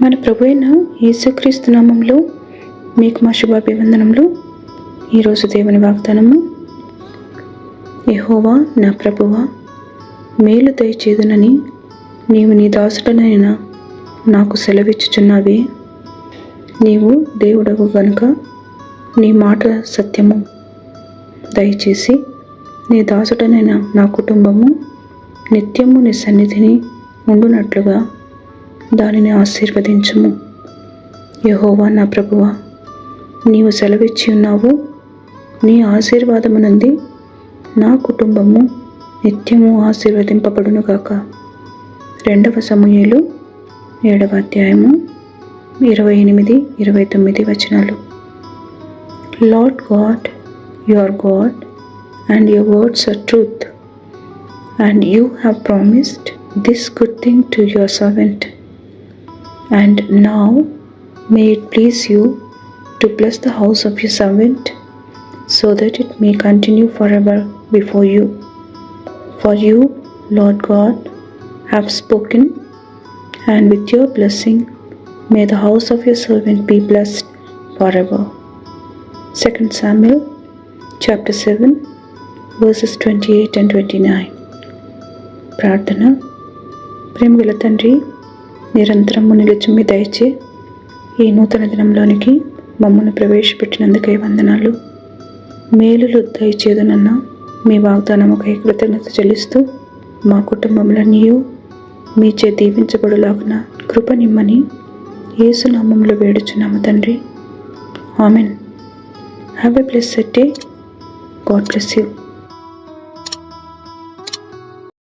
మన ప్రభు అయిన యేసుక్రీస్తు నామంలో మీకు మా శుభాభివందనములు. ఈరోజు దేవుని వాగ్దానము. యెహోవా నా ప్రభువా, మేలు దయచేదునని నీవు నీ దాసుడనైన నాకు సెలవిచ్చుచున్నావే. నీవు దేవుడవు గనుక నీ మాట సత్యము. దయచేసి నీ దాసుడనైన నా కుటుంబము నిత్యము నీ సన్నిధిని ఉండునట్లుగా దానిని ఆశీర్వదించుము. యెహోవా నా ప్రభువా, నీవు సెలవిచ్చి ఉన్నావు. నీ ఆశీర్వాదమునంది నా కుటుంబము నిత్యము ఆశీర్వదింపబడునుగాక. 2 సమూయేలు 7వ అధ్యాయము 28-29 వచనాలు. Lord God, you are God, and your words are truth, and you have promised this good thing to your servant. And now may it please you to bless the house of your servant, so that it may continue forever before you. For you, Lord God, have spoken, and with your blessing may the house of your servant be blessed forever. 2 Samuel chapter 7 verses 28 and 29. ప్రార్థన. ప్రేమగల తండ్రి, నిరంతరము నిలుచుమి దయచే ఈ నూతన దినంలోనికి మమ్మల్ని ప్రవేశపెట్టినందుకై వందనాలు. మేలులు దయచేదునన్న మీ వాగ్దానముకై కృతజ్ఞత చెల్లిస్తూ మా కుటుంబములన్నీయు మీచే దీవించబడులాగున కృప నిమ్మని యేసు నామములో వేడుచున్నాము తండ్రి. Amen. Have a blessed day. God bless you.